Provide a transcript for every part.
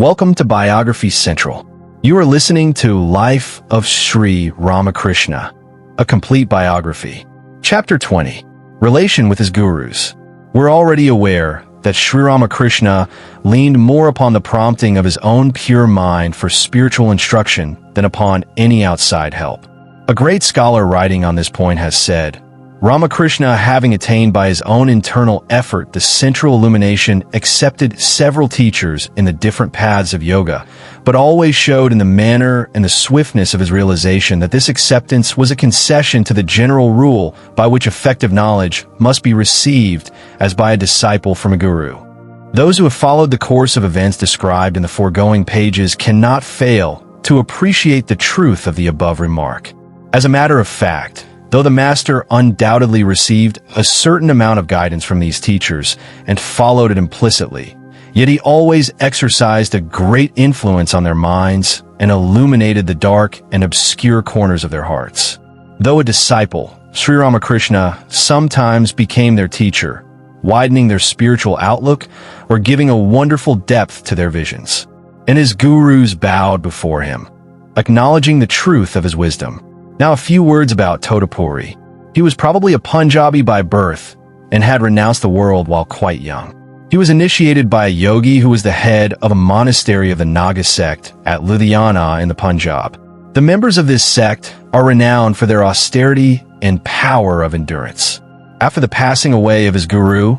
Welcome to Biography Central. You are listening to Life of Sri Ramakrishna, a complete biography. Chapter 20, Relation with his Gurus. We're already aware that Sri Ramakrishna leaned more upon the prompting of his own pure mind for spiritual instruction than upon any outside help. A great scholar writing on this point has said, Ramakrishna, having attained by his own internal effort the central illumination, accepted several teachers in the different paths of yoga, but always showed in the manner and the swiftness of his realization that this acceptance was a concession to the general rule by which effective knowledge must be received as by a disciple from a guru. Those who have followed the course of events described in the foregoing pages cannot fail to appreciate the truth of the above remark. As a matter of fact, though the master undoubtedly received a certain amount of guidance from these teachers and followed it implicitly, yet he always exercised a great influence on their minds and illuminated the dark and obscure corners of their hearts. Though a disciple, Sri Ramakrishna sometimes became their teacher, widening their spiritual outlook or giving a wonderful depth to their visions. And his gurus bowed before him, acknowledging the truth of his wisdom. Now a few words about Totapuri. He was probably a Punjabi by birth and had renounced the world while quite young. He was initiated by a yogi who was the head of a monastery of the Naga sect at Ludhiana in the Punjab. The members of this sect are renowned for their austerity and power of endurance. After the passing away of his guru,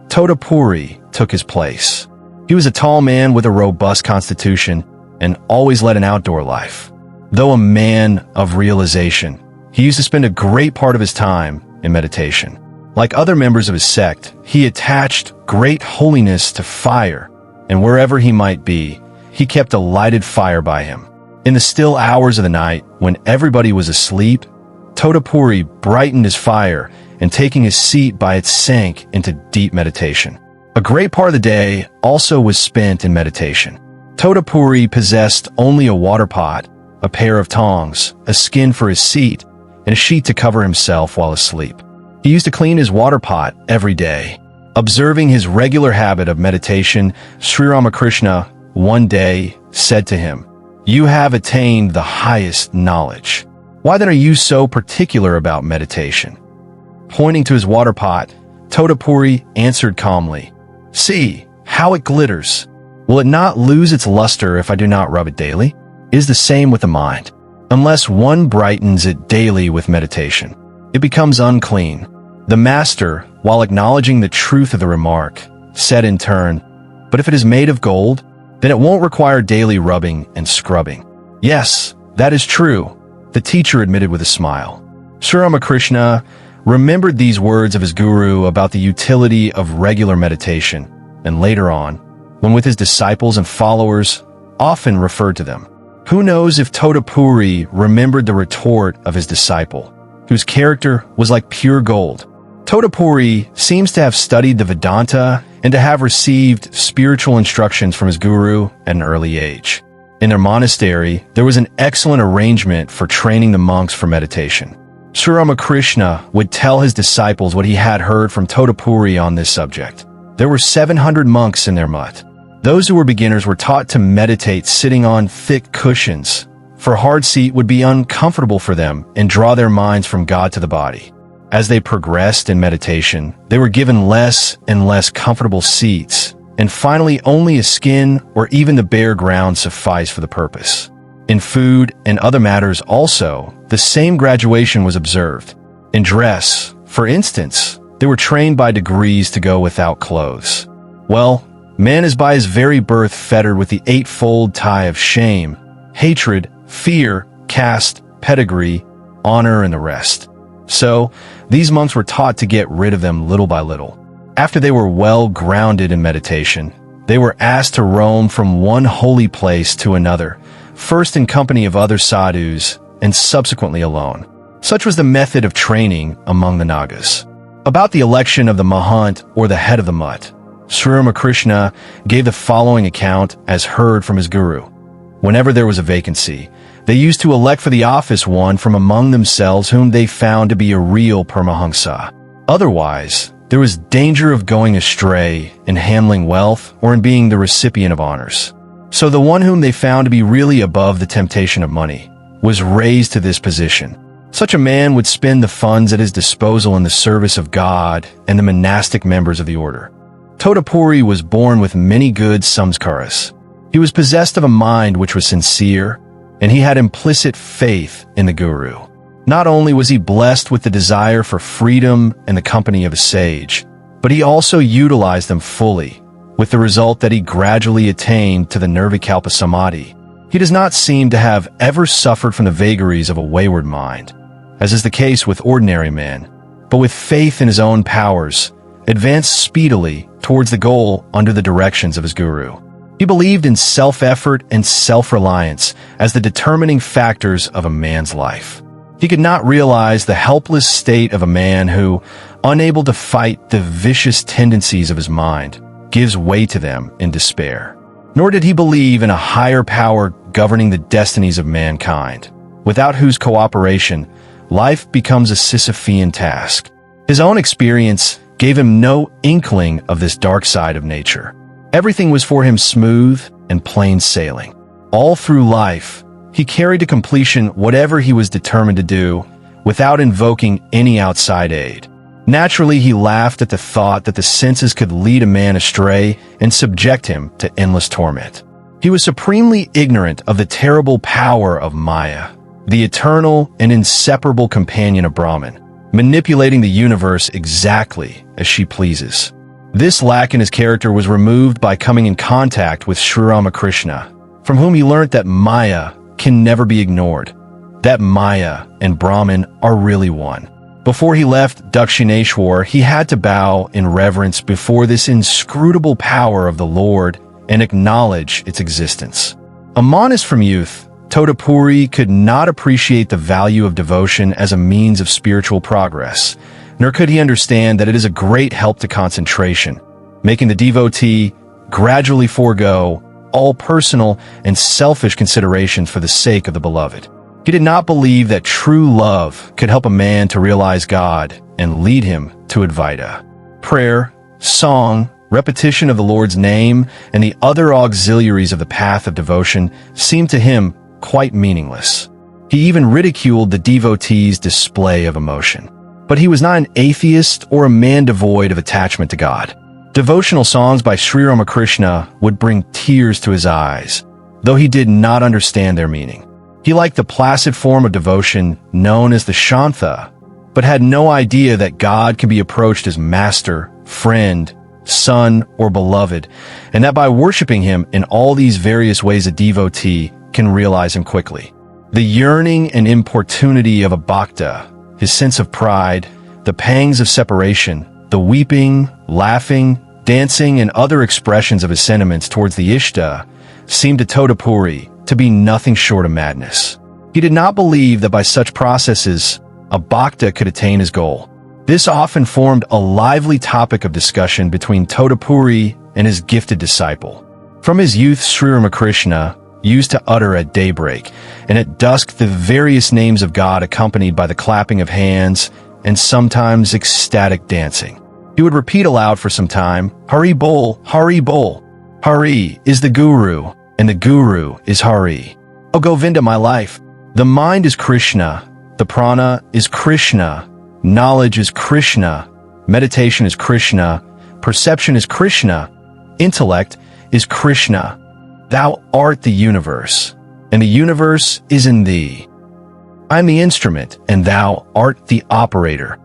Totapuri took his place. He was a tall man with a robust constitution and always led an outdoor life. Though a man of realization, he used to spend a great part of his time in meditation. Like other members of his sect, he attached great holiness to fire, and wherever he might be, he kept a lighted fire by him. In the still hours of the night, when everybody was asleep, Totapuri brightened his fire and taking his seat by it sank into deep meditation. A great part of the day also was spent in meditation. Totapuri possessed only a water pot, a pair of tongs, a skin for his seat, and a sheet to cover himself while asleep. He used to clean his water pot every day. Observing his regular habit of meditation, Sri Ramakrishna one day said to him, "You have attained the highest knowledge. Why then are you so particular about meditation?" Pointing to his water pot, Totapuri answered calmly, "See how it glitters. Will it not lose its luster if I do not rub it daily? Is the same with the mind. Unless one brightens it daily with meditation, it becomes unclean." The master, while acknowledging the truth of the remark, said in turn, "But if it is made of gold, then it won't require daily rubbing and scrubbing." "Yes, that is true," the teacher admitted with a smile. Sri Ramakrishna remembered these words of his guru about the utility of regular meditation, and later on, when with his disciples and followers, often referred to them. Who knows if Totapuri remembered the retort of his disciple, whose character was like pure gold. Totapuri seems to have studied the Vedanta and to have received spiritual instructions from his guru at an early age. In their monastery, there was an excellent arrangement for training the monks for meditation. Sri Ramakrishna would tell his disciples what he had heard from Totapuri on this subject. There were 700 monks in their mutt. Those who were beginners were taught to meditate sitting on thick cushions, for a hard seat would be uncomfortable for them and draw their minds from God to the body. As they progressed in meditation, they were given less and less comfortable seats, and finally only a skin or even the bare ground sufficed for the purpose. In food and other matters also, the same graduation was observed. In dress, for instance, they were trained by degrees to go without clothes. Well, man is by his very birth fettered with the eightfold tie of shame, hatred, fear, caste, pedigree, honor, and the rest. So, these monks were taught to get rid of them little by little. After they were well grounded in meditation, they were asked to roam from one holy place to another, first in company of other sadhus, and subsequently alone. Such was the method of training among the Nagas. About the election of the Mahant, or the head of the mutt, Sri Ramakrishna gave the following account as heard from his guru. Whenever there was a vacancy, they used to elect for the office one from among themselves whom they found to be a real Paramahansa. Otherwise, there was danger of going astray in handling wealth or in being the recipient of honors. So the one whom they found to be really above the temptation of money was raised to this position. Such a man would spend the funds at his disposal in the service of God and the monastic members of the order. Totapuri was born with many good samskaras. He was possessed of a mind which was sincere, and he had implicit faith in the Guru. Not only was he blessed with the desire for freedom and the company of a sage, but he also utilized them fully, with the result that he gradually attained to the Nirvikalpa Samadhi. He does not seem to have ever suffered from the vagaries of a wayward mind, as is the case with ordinary men, but with faith in his own powers, advanced speedily towards the goal under the directions of his Guru. He believed in self-effort and self-reliance as the determining factors of a man's life. He could not realize the helpless state of a man who, unable to fight the vicious tendencies of his mind, gives way to them in despair. Nor did he believe in a higher power governing the destinies of mankind, without whose cooperation life becomes a Sisyphean task. His own experience gave him no inkling of this dark side of nature. Everything was for him smooth and plain sailing. All through life, he carried to completion whatever he was determined to do, without invoking any outside aid. Naturally, he laughed at the thought that the senses could lead a man astray and subject him to endless torment. He was supremely ignorant of the terrible power of Maya, the eternal and inseparable companion of Brahman, manipulating the universe exactly as she pleases. This lack in his character was removed by coming in contact with Sri Ramakrishna, from whom he learnt that Maya can never be ignored, that Maya and Brahman are really one. Before he left Dakshineshwar, he had to bow in reverence before this inscrutable power of the Lord and acknowledge its existence. A monist from youth, Totapuri could not appreciate the value of devotion as a means of spiritual progress, nor could he understand that it is a great help to concentration, making the devotee gradually forego all personal and selfish considerations for the sake of the beloved. He did not believe that true love could help a man to realize God and lead him to Advaita. Prayer, song, repetition of the Lord's name, and the other auxiliaries of the path of devotion seemed to him quite meaningless. He even ridiculed the devotee's display of emotion. But he was not an atheist or a man devoid of attachment to God. Devotional songs by Sri Ramakrishna would bring tears to his eyes, though he did not understand their meaning. He liked the placid form of devotion known as the Shantha, but had no idea that God can be approached as master, friend, son, or beloved, and that by worshiping him in all these various ways a devotee can realize him quickly. The yearning and importunity of a bhakta, his sense of pride, the pangs of separation, the weeping, laughing, dancing, and other expressions of his sentiments towards the Ishta seemed to Totapuri to be nothing short of madness. He did not believe that by such processes, a bhakta could attain his goal. This often formed a lively topic of discussion between Totapuri and his gifted disciple. From his youth, Sri Ramakrishna used to utter at daybreak and at dusk the various names of God accompanied by the clapping of hands and sometimes ecstatic dancing. He would repeat aloud for some time, Hari Bol, Hari Bol. Hari is the Guru, and the Guru is Hari. O Govinda, my life. The mind is Krishna, the prana is Krishna, knowledge is Krishna, meditation is Krishna, perception is Krishna, intellect is Krishna. Thou art the universe, and the universe is in thee. I am the instrument, and thou art the operator,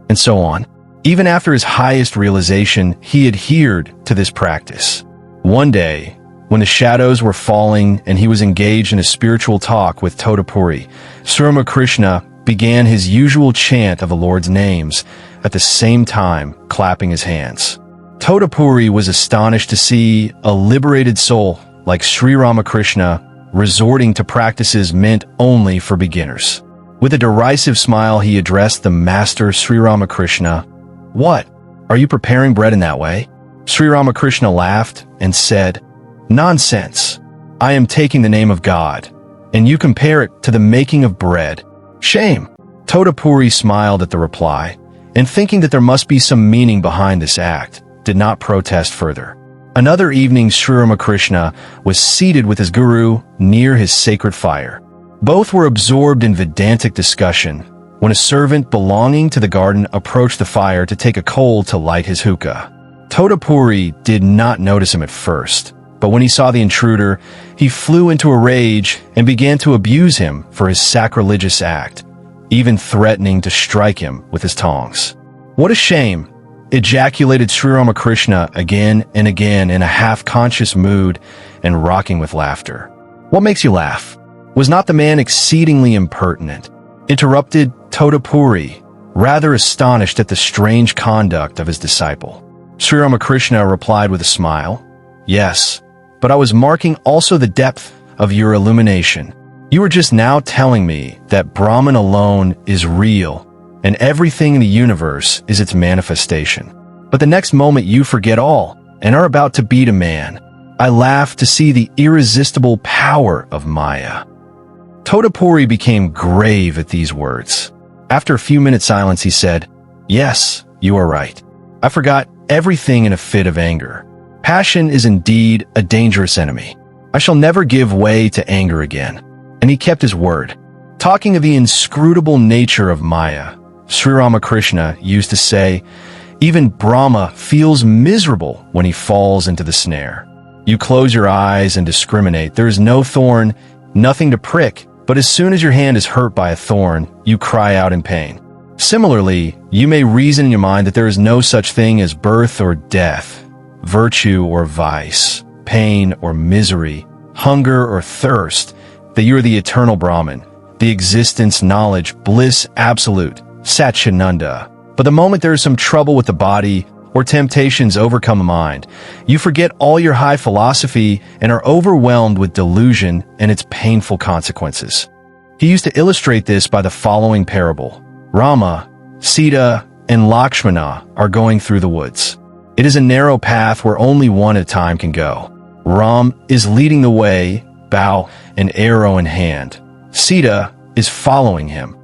and so on. Even after his highest realization, he adhered to this practice. One day, when the shadows were falling and he was engaged in a spiritual talk with Totapuri, Sri Ramakrishna began his usual chant of the Lord's names, at the same time clapping his hands. Totapuri was astonished to see a liberated soul like Sri Ramakrishna resorting to practices meant only for beginners. With a derisive smile, he addressed the master Sri Ramakrishna. What? Are you preparing bread in that way? Sri Ramakrishna laughed and said, Nonsense. I am taking the name of God, and you compare it to the making of bread. Shame. Totapuri smiled at the reply, and thinking that there must be some meaning behind this act, did not protest further. Another evening, Sri Ramakrishna was seated with his guru near his sacred fire. Both were absorbed in Vedantic discussion when a servant belonging to the garden approached the fire to take a coal to light his hookah. Totapuri did not notice him at first, but when he saw the intruder, he flew into a rage and began to abuse him for his sacrilegious act, even threatening to strike him with his tongs. "What a shame!" ejaculated Sri Ramakrishna again and again in a half-conscious mood and rocking with laughter. "What makes you laugh? Was not the man exceedingly impertinent?" interrupted Totapuri, rather astonished at the strange conduct of his disciple. Sri Ramakrishna replied with a smile, "Yes, but I was marking also the depth of your illumination. You were just now telling me that Brahman alone is real, and everything in the universe is its manifestation. But the next moment you forget all, and are about to beat a man. I laugh to see the irresistible power of Maya." Totapuri became grave at these words. After a few minutes' silence, he said, "Yes, you are right. I forgot everything in a fit of anger. Passion is indeed a dangerous enemy. I shall never give way to anger again." And he kept his word. Talking of the inscrutable nature of Maya, Sri Ramakrishna used to say, "Even Brahma feels miserable when he falls into the snare. You close your eyes and discriminate. There is no thorn, nothing to prick, but as soon as your hand is hurt by a thorn, you cry out in pain. Similarly, you may reason in your mind that there is no such thing as birth or death, virtue or vice, pain or misery, hunger or thirst, that you are the eternal Brahman, the existence, knowledge, bliss, absolute, Satchitananda. But the moment there is some trouble with the body or temptations overcome the mind, you forget all your high philosophy and are overwhelmed with delusion and its painful consequences." He used to illustrate this by the following parable. Rama, Sita, and Lakshmana are going through the woods. It is a narrow path where only one at a time can go. Ram is leading the way, bow and arrow in hand. Sita is following him,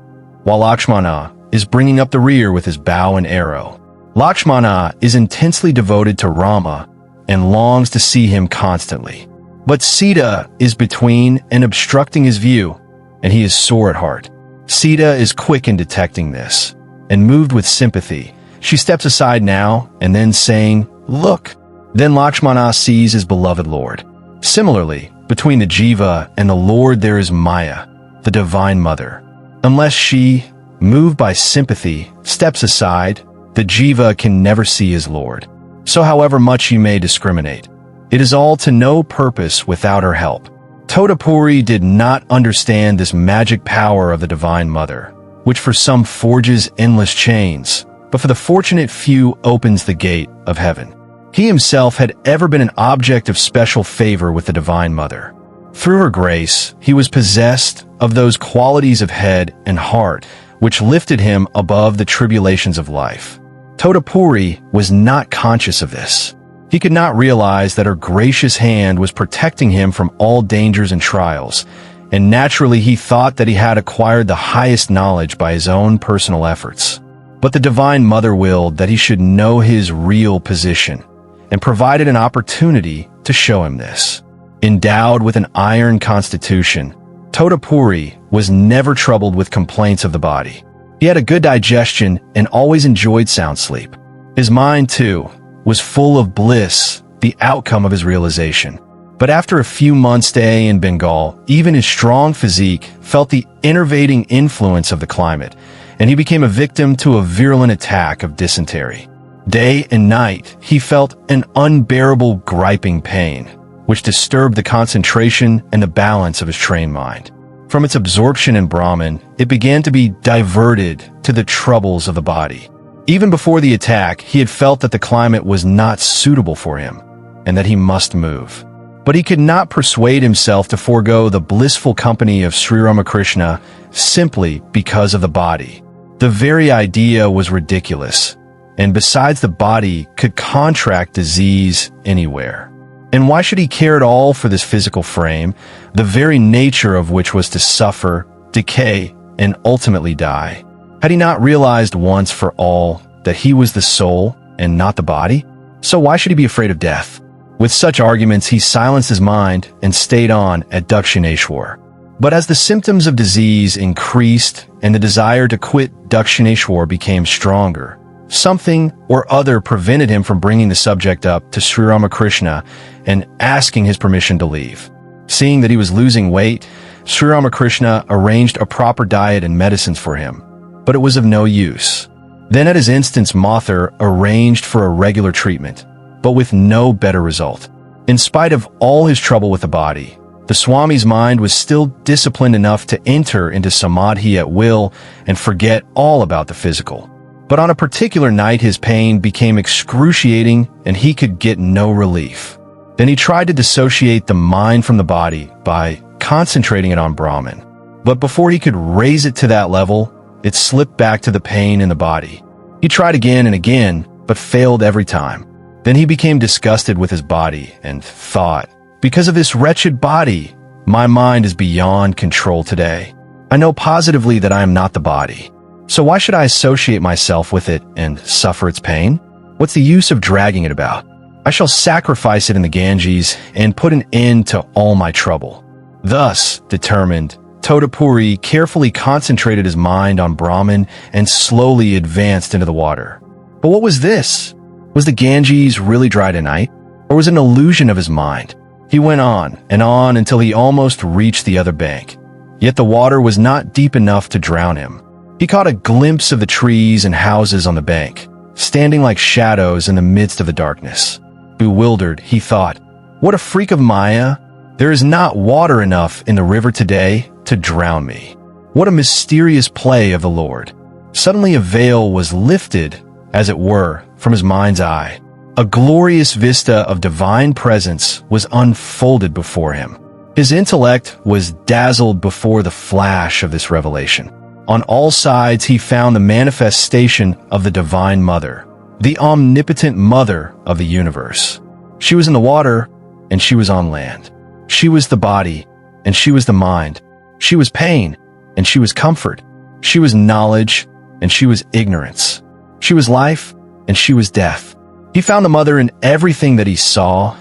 while Lakshmana is bringing up the rear with his bow and arrow. Lakshmana is intensely devoted to Rama and longs to see him constantly. But Sita is between and obstructing his view, and he is sore at heart. Sita is quick in detecting this, and moved with sympathy, she steps aside now and then saying, "Look." Then Lakshmana sees his beloved Lord. Similarly, between the Jiva and the Lord there is Maya, the Divine Mother. Unless she, moved by sympathy, steps aside, the Jiva can never see his Lord. So however much you may discriminate, it is all to no purpose without her help. Totapuri did not understand this magic power of the Divine Mother, which for some forges endless chains, but for the fortunate few opens the gate of heaven. He himself had ever been an object of special favor with the Divine Mother. Through her grace, he was possessed of those qualities of head and heart which lifted him above the tribulations of life. Totapuri was not conscious of this. He could not realize that her gracious hand was protecting him from all dangers and trials, and naturally he thought that he had acquired the highest knowledge by his own personal efforts. But the Divine Mother willed that he should know his real position, and provided an opportunity to show him this. Endowed with an iron constitution, Totapuri was never troubled with complaints of the body. He had a good digestion and always enjoyed sound sleep. His mind, too, was full of bliss, the outcome of his realization. But after a few months' stay in Bengal, even his strong physique felt the enervating influence of the climate, and he became a victim to a virulent attack of dysentery. Day and night, he felt an unbearable griping pain, which disturbed the concentration and the balance of his trained mind. From its absorption in Brahman, it began to be diverted to the troubles of the body. Even before the attack, he had felt that the climate was not suitable for him, and that he must move. But he could not persuade himself to forego the blissful company of Sri Ramakrishna simply because of the body. The very idea was ridiculous, and besides, the body could contract disease anywhere. And why should he care at all for this physical frame, the very nature of which was to suffer, decay, and ultimately die? Had he not realized once for all that he was the soul and not the body? So why should he be afraid of death? With such arguments, he silenced his mind and stayed on at Dakshineshwar. But as the symptoms of disease increased and the desire to quit Dakshineshwar became stronger, something or other prevented him from bringing the subject up to Sri Ramakrishna and asking his permission to leave. Seeing that he was losing weight, Sri Ramakrishna arranged a proper diet and medicines for him, but it was of no use. Then at his instance, Mathur arranged for a regular treatment, but with no better result. In spite of all his trouble with the body, the Swami's mind was still disciplined enough to enter into samadhi at will and forget all about the physical. But on a particular night, his pain became excruciating and he could get no relief. Then he tried to dissociate the mind from the body by concentrating it on Brahman. But before he could raise it to that level, it slipped back to the pain in the body. He tried again and again, but failed every time. Then he became disgusted with his body and thought, because of this wretched body, my mind is beyond control today. I know positively that I am not the body. So why should I associate myself with it and suffer its pain? What's the use of dragging it about? I shall sacrifice it in the Ganges and put an end to all my trouble. Thus, determined, Totapuri carefully concentrated his mind on Brahman and slowly advanced into the water. But what was this? Was the Ganges really dry tonight? Or was it an illusion of his mind? He went on until he almost reached the other bank. Yet the water was not deep enough to drown him. He caught a glimpse of the trees and houses on the bank, standing like shadows in the midst of the darkness. Bewildered, he thought, what a freak of Maya! There is not water enough in the river today to drown me. What a mysterious play of the Lord. Suddenly a veil was lifted, as it were, from his mind's eye. A glorious vista of divine presence was unfolded before him. His intellect was dazzled before the flash of this revelation. On all sides he found the manifestation of the Divine Mother, the omnipotent Mother of the universe. She was in the water, and she was on land. She was the body, and she was the mind. She was pain, and she was comfort. She was knowledge, and she was ignorance. She was life, and she was death. He found the Mother in everything that he saw,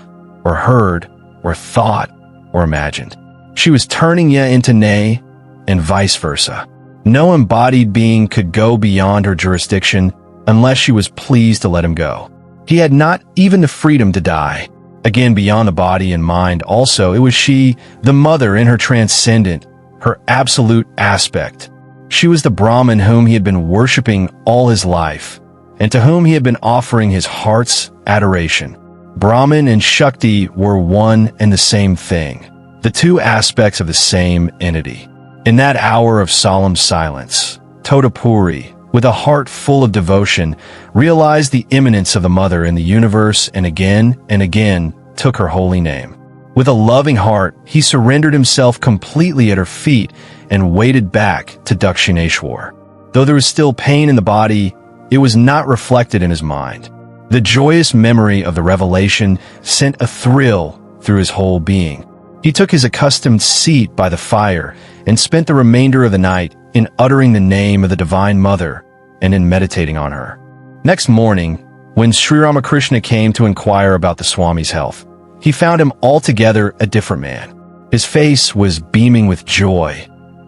or heard, or thought, or imagined. She was turning ya into nay, and vice versa. No embodied being could go beyond her jurisdiction unless she was pleased to let him go. He had not even the freedom to die. Again, beyond the body and mind also, it was she, the Mother in her transcendent, her absolute aspect. She was the Brahman whom he had been worshipping all his life, and to whom he had been offering his heart's adoration. Brahman and Shakti were one and the same thing, the two aspects of the same entity. In that hour of solemn silence, Totapuri, with a heart full of devotion, realized the immanence of the Mother in the universe and again took her holy name. With a loving heart, he surrendered himself completely at her feet and waded back to Dakshineshwar. Though there was still pain in the body, it was not reflected in his mind. The joyous memory of the revelation sent a thrill through his whole being. He took his accustomed seat by the fire and spent the remainder of the night in uttering the name of the Divine Mother and in meditating on her. Next morning, when Sri Ramakrishna came to inquire about the Swami's health, he found him altogether a different man. His face was beaming with joy,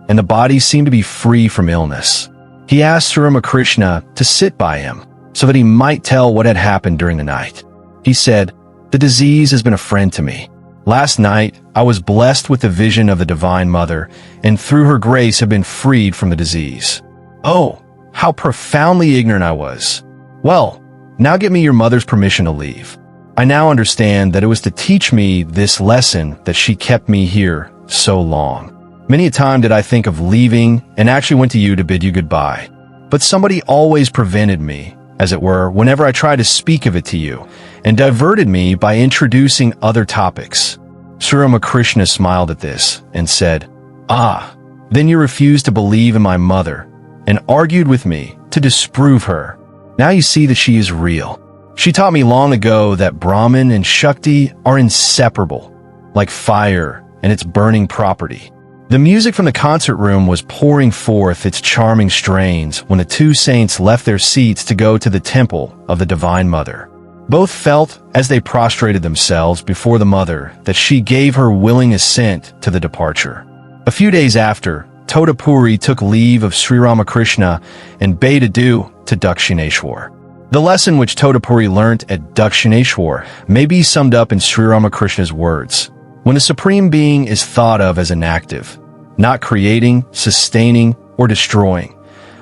and the body seemed to be free from illness. He asked Sri Ramakrishna to sit by him so that he might tell what had happened during the night. He said, "The disease has been a friend to me. Last night, I was blessed with the vision of the Divine Mother, and through her grace have been freed from the disease. Oh, how profoundly ignorant I was. Well, now get me your mother's permission to leave. I now understand that it was to teach me this lesson that she kept me here so long. Many a time did I think of leaving and actually went to you to bid you goodbye. But somebody always prevented me, as it were, whenever I tried to speak of it to you, and diverted me by introducing other topics." Sri Ramakrishna smiled at this and said, "Ah, then you refused to believe in my mother and argued with me to disprove her. Now you see that she is real. She taught me long ago that Brahman and Shakti are inseparable, like fire and its burning property." The music from the concert room was pouring forth its charming strains when the two saints left their seats to go to the temple of the Divine Mother. Both felt, as they prostrated themselves before the mother, that she gave her willing assent to the departure. A few days after, Totapuri took leave of Sri Ramakrishna and bade adieu to Dakshineshwar. The lesson which Totapuri learnt at Dakshineshwar may be summed up in Sri Ramakrishna's words. When a supreme being is thought of as inactive, not creating, sustaining, or destroying,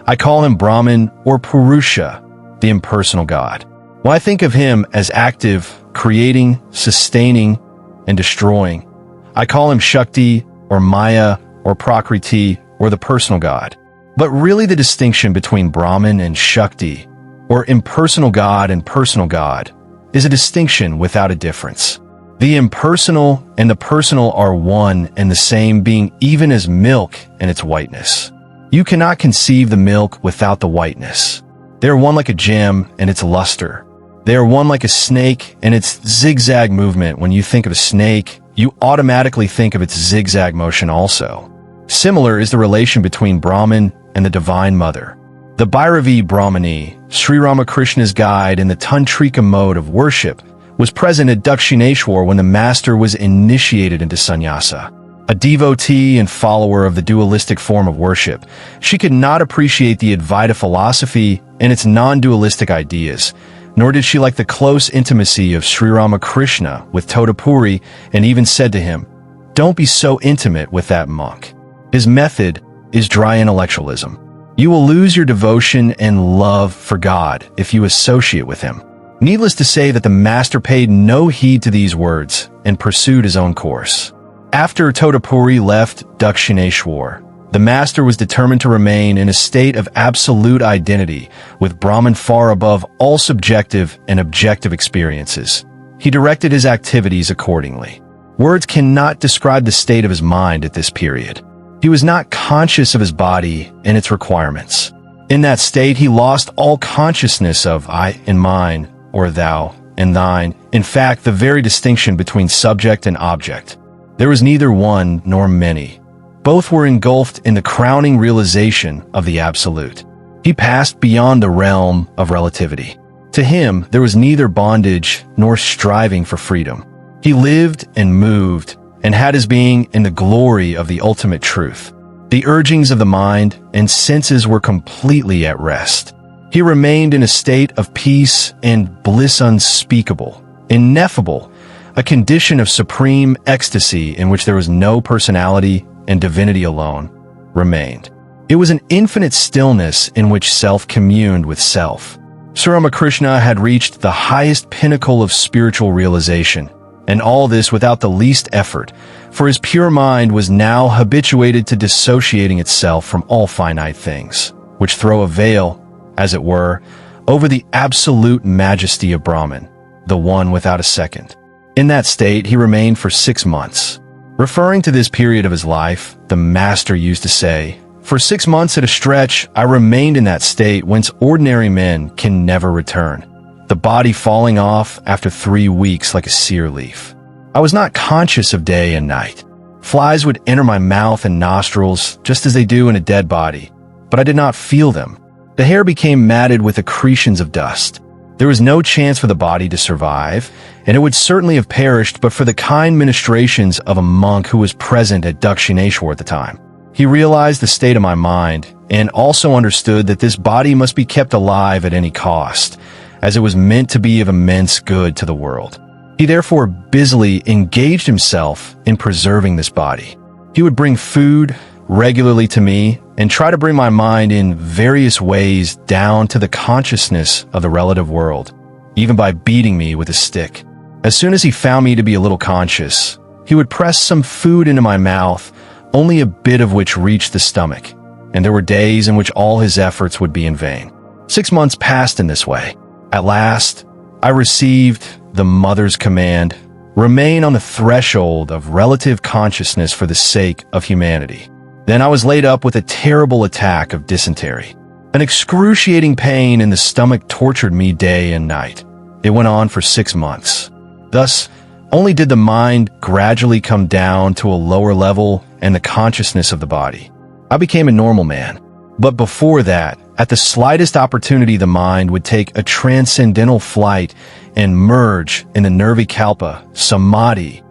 I call him Brahman or Purusha, the impersonal God. When I think of him as active, creating, sustaining, and destroying, I call him Shakti or Maya or Prakriti or the personal God. But really the distinction between Brahman and Shakti, or impersonal God and personal God, is a distinction without a difference. The impersonal and the personal are one and the same, being even as milk and its whiteness. You cannot conceive the milk without the whiteness. They are one like a gem and its luster. They are one like a snake and its zigzag movement. When you think of a snake, you automatically think of its zigzag motion also. Similar is the relation between Brahman and the Divine Mother. The Bhairavi Brahmani, Sri Ramakrishna's guide in the Tantrika mode of worship, was present at Dakshineshwar when the master was initiated into sannyasa. A devotee and follower of the dualistic form of worship, she could not appreciate the Advaita philosophy and its non-dualistic ideas, nor did she like the close intimacy of Sri Ramakrishna with Totapuri, and even said to him, "Don't be so intimate with that monk. His method is dry intellectualism. You will lose your devotion and love for God if you associate with him." Needless to say that the master paid no heed to these words and pursued his own course. After Totapuri left Dakshineshwar, the master was determined to remain in a state of absolute identity with Brahman far above all subjective and objective experiences. He directed his activities accordingly. Words cannot describe the state of his mind at this period. He was not conscious of his body and its requirements. In that state, he lost all consciousness of I and mine, or thou and thine. In fact, the very distinction between subject and object. There was neither one nor many. Both were engulfed in the crowning realization of the Absolute. He passed beyond the realm of relativity. To him, there was neither bondage nor striving for freedom. He lived and moved and had his being in the glory of the ultimate truth. The urgings of the mind and senses were completely at rest. He remained in a state of peace and bliss unspeakable, ineffable, a condition of supreme ecstasy in which there was no personality and divinity alone remained. It was an infinite stillness in which self communed with self. Sri Ramakrishna had reached the highest pinnacle of spiritual realization, and all this without the least effort, for his pure mind was now habituated to dissociating itself from all finite things, which throw a veil, as it were, over the absolute majesty of Brahman, the one without a second. In that state, he remained for 6 months. Referring to this period of his life, the master used to say, "For 6 months at a stretch, I remained in that state whence ordinary men can never return, the body falling off after 3 weeks like a sere leaf. I was not conscious of day and night. Flies would enter my mouth and nostrils just as they do in a dead body, but I did not feel them. The hair became matted with accretions of dust. There was no chance for the body to survive, and it would certainly have perished but for the kind ministrations of a monk who was present at Dakshineshwar at the time. He realized the state of my mind, and also understood that this body must be kept alive at any cost, as it was meant to be of immense good to the world. He therefore busily engaged himself in preserving this body. He would bring food regularly to me and try to bring my mind in various ways down to the consciousness of the relative world, even by beating me with a stick. As soon as he found me to be a little conscious, he would press some food into my mouth, only a bit of which reached the stomach, and there were days in which all his efforts would be in vain. 6 months passed in this way. At last, I received the mother's command, remain on the threshold of relative consciousness for the sake of humanity. Then I was laid up with a terrible attack of dysentery. An excruciating pain in the stomach tortured me day and night. It went on for 6 months. Thus, only did the mind gradually come down to a lower level and the consciousness of the body. I became a normal man. But before that, at the slightest opportunity, the mind would take a transcendental flight and merge in the Nirvikalpa Samadhi.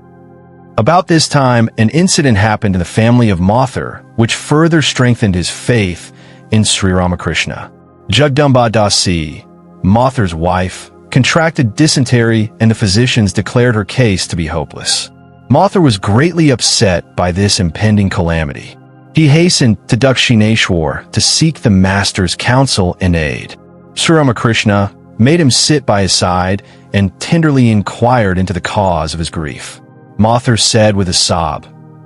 About this time, an incident happened in the family of Mathur, which further strengthened his faith in Sri Ramakrishna. Jagdamba Dasi, Mathur's wife, contracted dysentery, and the physicians declared her case to be hopeless. Mathur was greatly upset by this impending calamity. He hastened to Dakshineshwar to seek the master's counsel and aid. Sri Ramakrishna made him sit by his side and tenderly inquired into the cause of his grief. Mathur said with a sob,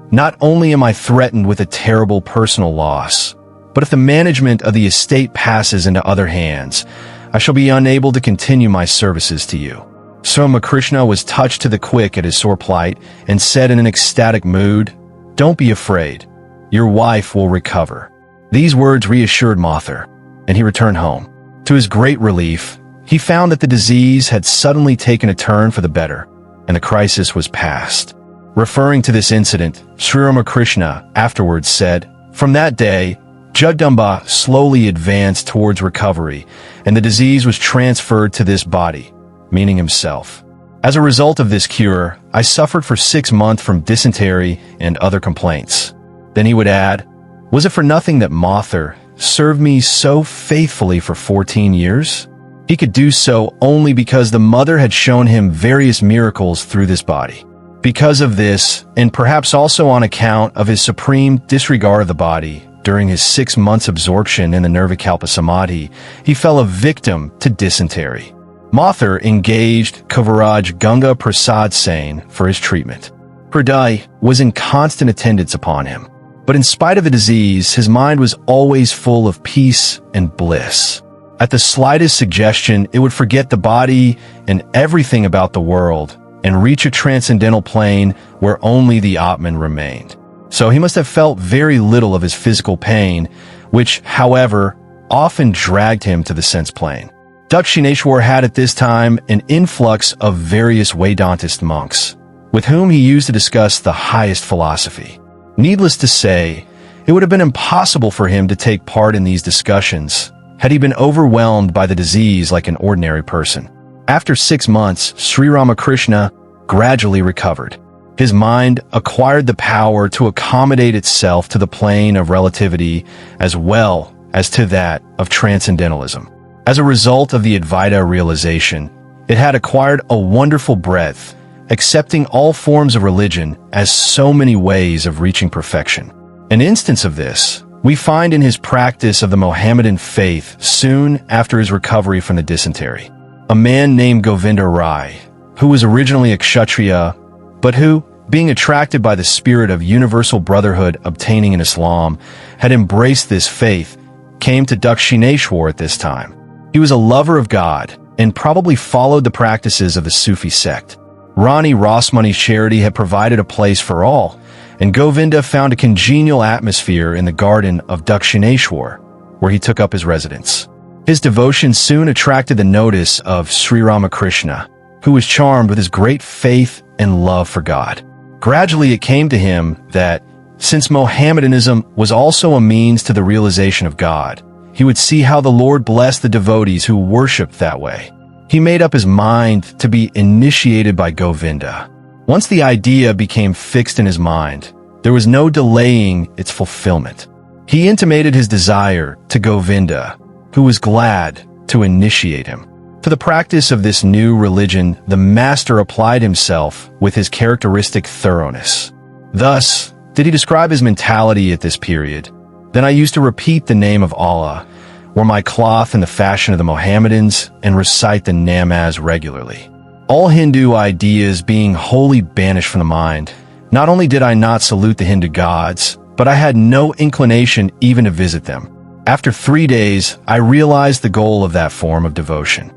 "Not only am I threatened with a terrible personal loss, but if the management of the estate passes into other hands, I shall be unable to continue my services to you." Sri Ramakrishna was touched to the quick at his sore plight and said in an ecstatic mood, "Don't be afraid. Your wife will recover." These words reassured Mathur, and he returned home. To his great relief, he found that the disease had suddenly taken a turn for the better, and the crisis was past. Referring to this incident, Sri Ramakrishna afterwards said, "From that day, Jagdamba slowly advanced towards recovery, and the disease was transferred to this body," meaning himself. "As a result of this cure, I suffered for 6 months from dysentery and other complaints." Then he would add, "Was it for nothing that Mathur served me so faithfully for 14 years? He could do so only because the mother had shown him various miracles through this body. Because of this, and perhaps also on account of his supreme disregard of the body, during his 6 months absorption in the Nirvikalpa Samadhi, he fell a victim to dysentery. Mathur engaged Kaviraj Ganga Prasad Sain for his treatment. Hriday was in constant attendance upon him. But in spite of the disease, his mind was always full of peace and bliss. At the slightest suggestion, it would forget the body and everything about the world and reach a transcendental plane where only the Atman remained. So he must have felt very little of his physical pain, which, however, often dragged him to the sense plane. Dakshineshwar had at this time an influx of various Vedantist monks, with whom he used to discuss the highest philosophy. Needless to say, it would have been impossible for him to take part in these discussions had he been overwhelmed by the disease like an ordinary person. After 6 months, Sri Ramakrishna gradually recovered. His mind acquired the power to accommodate itself to the plane of relativity as well as to that of transcendentalism. As a result of the Advaita realization, it had acquired a wonderful breadth, accepting all forms of religion as so many ways of reaching perfection. An instance of this we find in his practice of the Mohammedan faith soon after his recovery from the dysentery. A man named Govinda Rai, who was originally a Kshatriya, but who, being attracted by the spirit of universal brotherhood obtaining in Islam, had embraced this faith, came to Dakshineshwar at this time. He was a lover of God and probably followed the practices of the Sufi sect. Rani Rasmani's charity had provided a place for all, and Govinda found a congenial atmosphere in the garden of Dakshineshwar, where he took up his residence. His devotion soon attracted the notice of Sri Ramakrishna, who was charmed with his great faith and love for God. Gradually it came to him that, since Mohammedanism was also a means to the realization of God, he would see how the Lord blessed the devotees who worshipped that way. He made up his mind to be initiated by Govinda. Once the idea became fixed in his mind, there was no delaying its fulfillment. He intimated his desire to Govinda, who was glad to initiate him. To the practice of this new religion, the master applied himself with his characteristic thoroughness. Thus did he describe his mentality at this period. "Then I used to repeat the name of Allah, wear my cloth in the fashion of the Mohammedans, and recite the namaz regularly. All Hindu ideas being wholly banished from the mind, not only did I not salute the Hindu gods, but I had no inclination even to visit them. After 3 days, I realized the goal of that form of devotion.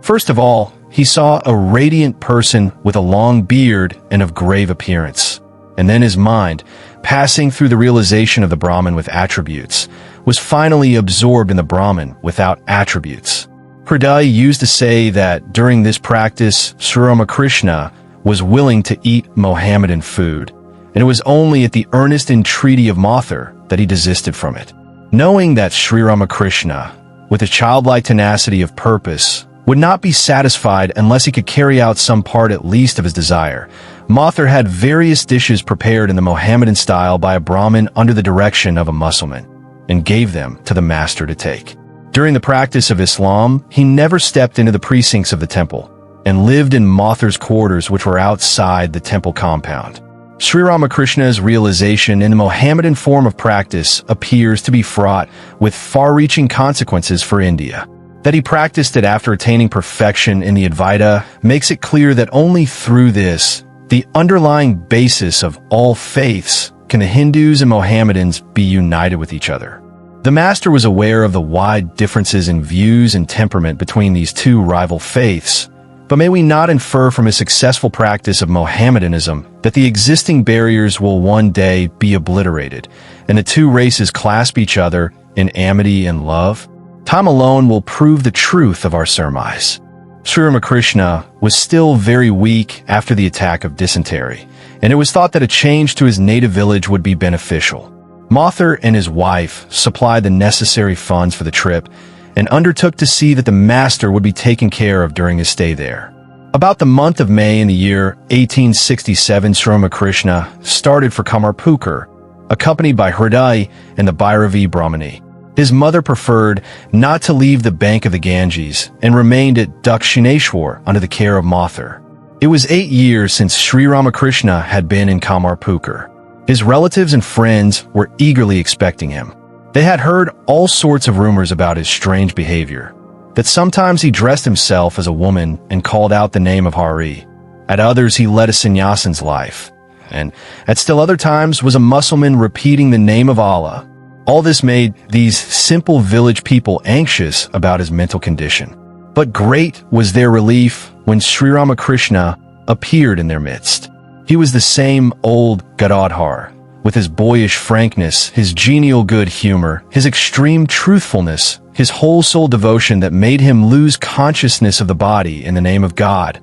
First of all, he saw a radiant person with a long beard and of grave appearance, and then his mind, passing through the realization of the Brahman with attributes, was finally absorbed in the Brahman without attributes." Hriday used to say that during this practice, Sri Ramakrishna was willing to eat Mohammedan food, and it was only at the earnest entreaty of Mathur that he desisted from it. Knowing that Sri Ramakrishna, with his childlike tenacity of purpose, would not be satisfied unless he could carry out some part at least of his desire, Mathur had various dishes prepared in the Mohammedan style by a Brahmin under the direction of a Mussulman, and gave them to the master to take. During the practice of Islam, he never stepped into the precincts of the temple, and lived in Mathur's quarters, which were outside the temple compound. Sri Ramakrishna's realization in the Mohammedan form of practice appears to be fraught with far-reaching consequences for India. That he practiced it after attaining perfection in the Advaita makes it clear that only through this, the underlying basis of all faiths, can the Hindus and Mohammedans be united with each other. The master was aware of the wide differences in views and temperament between these two rival faiths, but may we not infer from his successful practice of Mohammedanism that the existing barriers will one day be obliterated, and the two races clasp each other in amity and love? Time alone will prove the truth of our surmise. Sri Ramakrishna was still very weak after the attack of dysentery, and it was thought that a change to his native village would be beneficial. Mathur and his wife supplied the necessary funds for the trip, and undertook to see that the master would be taken care of during his stay there. About the month of May in the year 1867, Sri Ramakrishna started for Kamarpukur, accompanied by Hriday and the Bhairavi Brahmani. His mother preferred not to leave the bank of the Ganges and remained at Dakshineshwar under the care of Mathur. It was 8 years since Sri Ramakrishna had been in Kamarpukur. His relatives and friends were eagerly expecting him. They had heard all sorts of rumors about his strange behavior, that sometimes he dressed himself as a woman and called out the name of Hari. At others he led a sannyasin's life, and at still other times was a Mussulman repeating the name of Allah. All this made these simple village people anxious about his mental condition. But great was their relief when Sri Ramakrishna appeared in their midst. He was the same old Gadadhar, with his boyish frankness, his genial good humor, his extreme truthfulness, his whole-soul devotion that made him lose consciousness of the body in the name of God,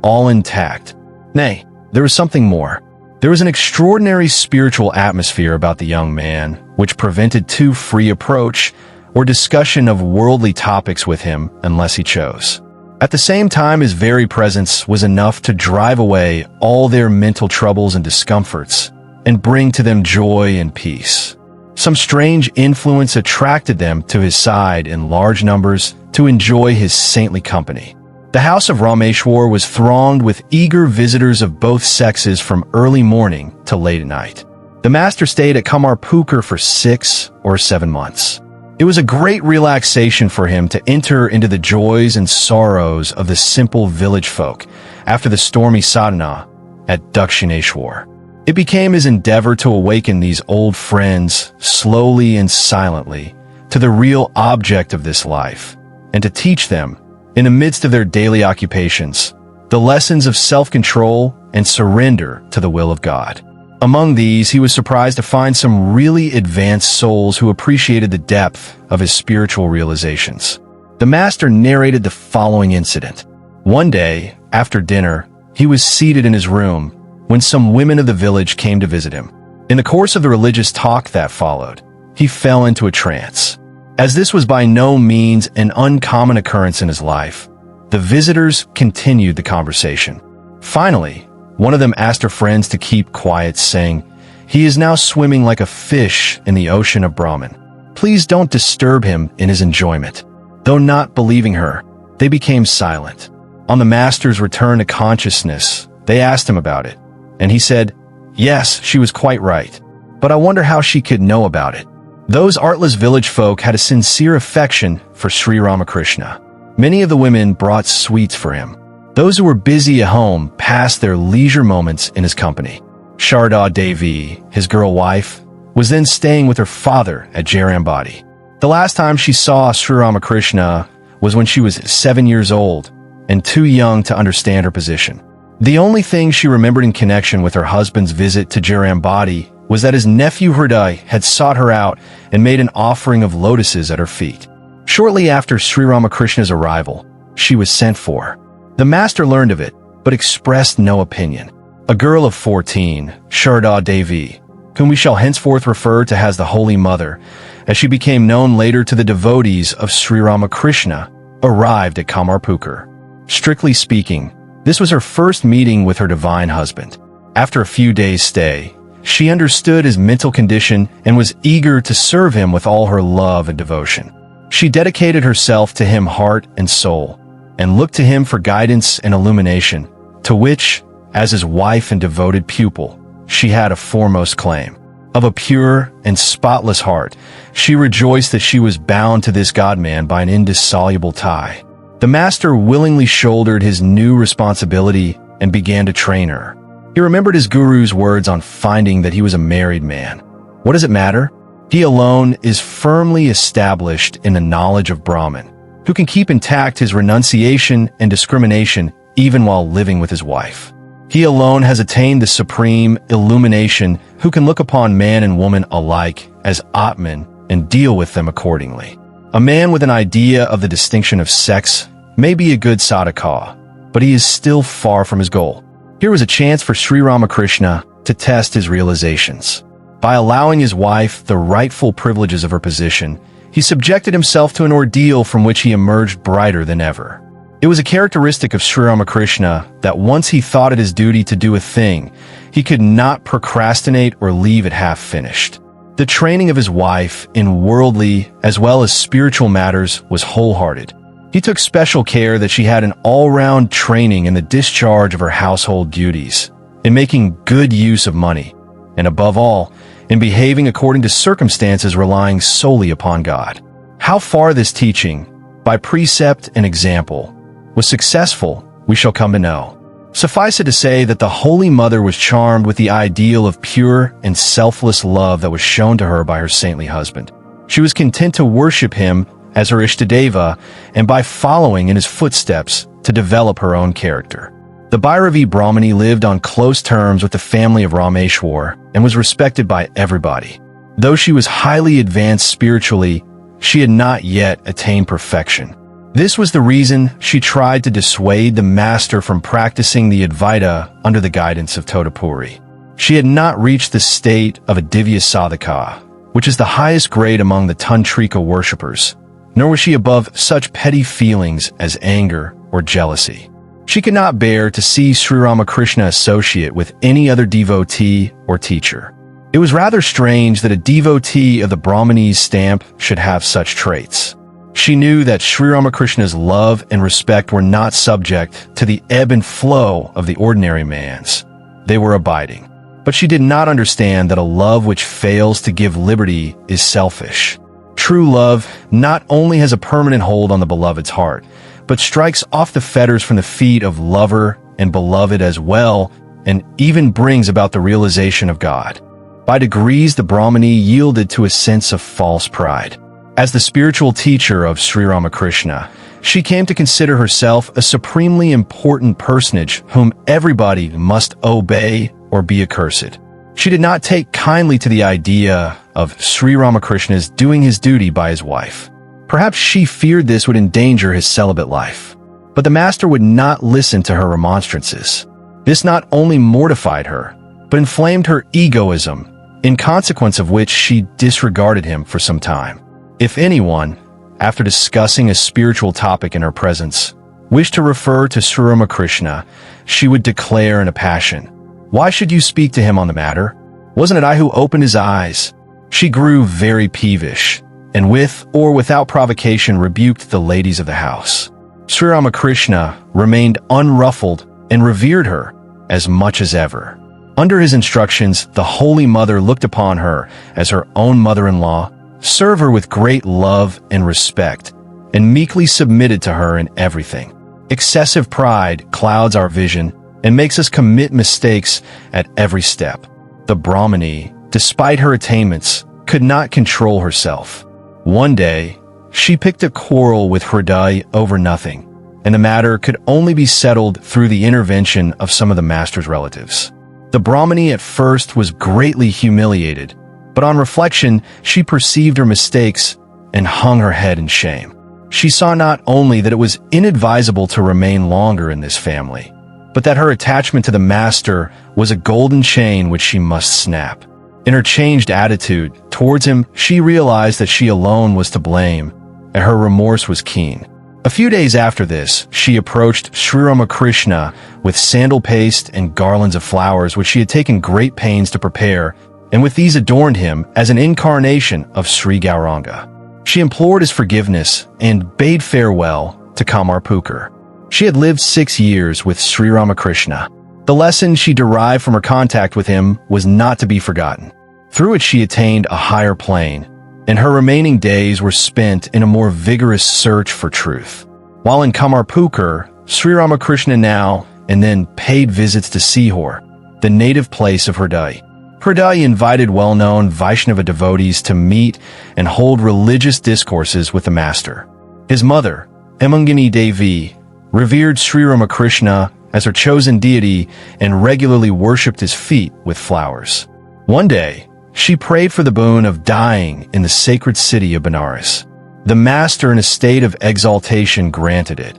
all intact. Nay, there was something more. There was an extraordinary spiritual atmosphere about the young man, which prevented too free approach or discussion of worldly topics with him unless he chose. At the same time, his very presence was enough to drive away all their mental troubles and discomforts, and bring to them joy and peace. Some strange influence attracted them to his side in large numbers to enjoy his saintly company. The house of Rameshwar was thronged with eager visitors of both sexes from early morning to late at night. The master stayed at Kamarpukur for 6 or 7 months. It was a great relaxation for him to enter into the joys and sorrows of the simple village folk after the stormy sadhana at Dakshineshwar. It became his endeavor to awaken these old friends slowly and silently to the real object of this life, and to teach them, in the midst of their daily occupations, the lessons of self-control and surrender to the will of God. Among these, he was surprised to find some really advanced souls who appreciated the depth of his spiritual realizations. The master narrated the following incident. One day, after dinner, he was seated in his room when some women of the village came to visit him. In the course of the religious talk that followed, he fell into a trance. As this was by no means an uncommon occurrence in his life, the visitors continued the conversation. Finally, one of them asked her friends to keep quiet, saying, "He is now swimming like a fish in the ocean of Brahman. Please don't disturb him in his enjoyment." Though not believing her, they became silent. On the master's return to consciousness, they asked him about it, and he said, "Yes, she was quite right, but I wonder how she could know about it." Those artless village folk had a sincere affection for Sri Ramakrishna. Many of the women brought sweets for him. Those who were busy at home passed their leisure moments in his company. Sharda Devi, his girl wife, was then staying with her father at Jairambati. The last time she saw Sri Ramakrishna was when she was 7 years old and too young to understand her position. The only thing she remembered in connection with her husband's visit to Jairambati was that his nephew Hriday had sought her out and made an offering of lotuses at her feet. Shortly after Sri Ramakrishna's arrival, she was sent for. The master learned of it, but expressed no opinion. A girl of 14, Sharda Devi, whom we shall henceforth refer to as the Holy Mother, as she became known later to the devotees of Sri Ramakrishna, arrived at Kamarpukur. Strictly speaking, this was her first meeting with her divine husband. After a few days' stay, she understood his mental condition and was eager to serve him with all her love and devotion. She dedicated herself to him heart and soul, and looked to him for guidance and illumination, to which, as his wife and devoted pupil, she had a foremost claim. Of a pure and spotless heart, she rejoiced that she was bound to this God-man by an indissoluble tie. The master willingly shouldered his new responsibility and began to train her. He remembered his guru's words on finding that he was a married man. What does it matter? He alone is firmly established in the knowledge of Brahman, who can keep intact his renunciation and discrimination even while living with his wife. He alone has attained the supreme illumination, who can look upon man and woman alike as Atman and deal with them accordingly. A man with an idea of the distinction of sex may be a good sadhaka, but he is still far from his goal. Here was a chance for Sri Ramakrishna to test his realizations. By allowing his wife the rightful privileges of her position, he subjected himself to an ordeal from which he emerged brighter than ever. It was a characteristic of Sri Ramakrishna that once he thought it his duty to do a thing, he could not procrastinate or leave it half-finished. The training of his wife in worldly as well as spiritual matters was wholehearted. He took special care that she had an all-round training in the discharge of her household duties, in making good use of money, and above all, in behaving according to circumstances relying solely upon God. How far this teaching, by precept and example, was successful, we shall come to know. Suffice it to say that the Holy Mother was charmed with the ideal of pure and selfless love that was shown to her by her saintly husband. She was content to worship him as her Ishtadeva, and by following in his footsteps to develop her own character. The Bhairavi Brahmani lived on close terms with the family of Rameshwar and was respected by everybody. Though she was highly advanced spiritually, she had not yet attained perfection. This was the reason she tried to dissuade the master from practicing the Advaita under the guidance of Totapuri. She had not reached the state of a Divya Sadhaka, which is the highest grade among the Tantrika worshippers, nor was she above such petty feelings as anger or jealousy. She could not bear to see Sri Ramakrishna associate with any other devotee or teacher. It was rather strange that a devotee of the Brahmani's stamp should have such traits. She knew that Sri Ramakrishna's love and respect were not subject to the ebb and flow of the ordinary man's. They were abiding. But she did not understand that a love which fails to give liberty is selfish. True love not only has a permanent hold on the beloved's heart, but strikes off the fetters from the feet of lover and beloved as well, and even brings about the realization of God. By degrees, the Brahmani yielded to a sense of false pride. As the spiritual teacher of Sri Ramakrishna, she came to consider herself a supremely important personage whom everybody must obey or be accursed. She did not take kindly to the idea of Sri Ramakrishna's doing his duty by his wife. Perhaps she feared this would endanger his celibate life. But the master would not listen to her remonstrances. This not only mortified her, but inflamed her egoism, in consequence of which she disregarded him for some time. If anyone, after discussing a spiritual topic in her presence, wished to refer to Sri Ramakrishna, she would declare in a passion, "Why should you speak to him on the matter? Wasn't it I who opened his eyes?" She grew very peevish, and with or without provocation rebuked the ladies of the house. Sri Ramakrishna remained unruffled and revered her as much as ever. Under his instructions, the Holy Mother looked upon her as her own mother-in-law, served her with great love and respect, and meekly submitted to her in everything. Excessive pride clouds our vision and makes us commit mistakes at every step. The Brahmani, despite her attainments, could not control herself. One day, she picked a quarrel with Hriday over nothing, and the matter could only be settled through the intervention of some of the master's relatives. The Brahmani at first was greatly humiliated, but on reflection, she perceived her mistakes and hung her head in shame. She saw not only that it was inadvisable to remain longer in this family, but that her attachment to the master was a golden chain which she must snap. In her changed attitude towards him, she realized that she alone was to blame, and her remorse was keen. A few days after this, she approached Sri Ramakrishna with sandal paste and garlands of flowers which she had taken great pains to prepare, and with these adorned him as an incarnation of Sri Gauranga. She implored his forgiveness and bade farewell to Kamarpukar. She had lived 6 years with Sri Ramakrishna. The lesson she derived from her contact with him was not to be forgotten. Through it she attained a higher plane, and her remaining days were spent in a more vigorous search for truth. While in Kamarpukar, Sri Ramakrishna now and then paid visits to Sihor, the native place of Hridai. Hridai invited well-known Vaishnava devotees to meet and hold religious discourses with the master. His mother, Emangini Devi, revered Sri Ramakrishna as her chosen deity and regularly worshipped his feet with flowers. One day, she prayed for the boon of dying in the sacred city of Benares. The master, in a state of exaltation, granted it,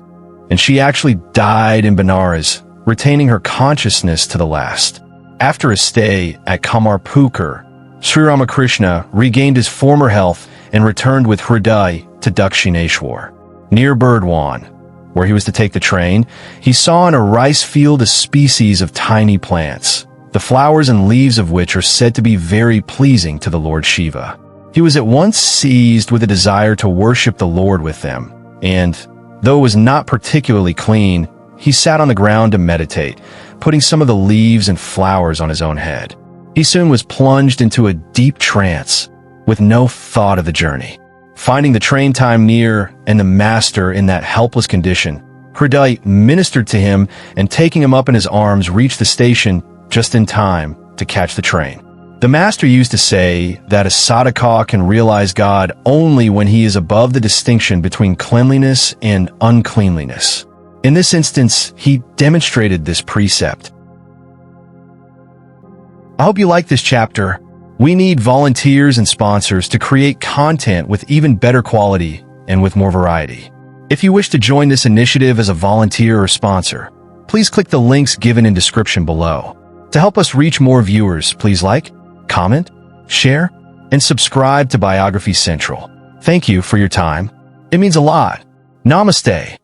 and she actually died in Benares, retaining her consciousness to the last. After a stay at Kamarpukar, Sri Ramakrishna regained his former health and returned with Hridai to Dakshineshwar. Near Burdwan, where he was to take the train, he saw in a rice field a species of tiny plants, the flowers and leaves of which are said to be very pleasing to the Lord Shiva. He was at once seized with a desire to worship the Lord with them, and, though it was not particularly clean, he sat on the ground to meditate, putting some of the leaves and flowers on his own head. He soon was plunged into a deep trance, with no thought of the journey. Finding the train time near and the master in that helpless condition, Hridai ministered to him and, taking him up in his arms, reached the station just in time to catch the train. The master used to say that a sadhaka can realize God only when he is above the distinction between cleanliness and uncleanliness. In this instance, he demonstrated this precept. I hope you like this chapter. We need volunteers and sponsors to create content with even better quality and with more variety. If you wish to join this initiative as a volunteer or sponsor, please click the links given in description below. To help us reach more viewers, please like, comment, share, and subscribe to Biography Central. Thank you for your time. It means a lot. Namaste.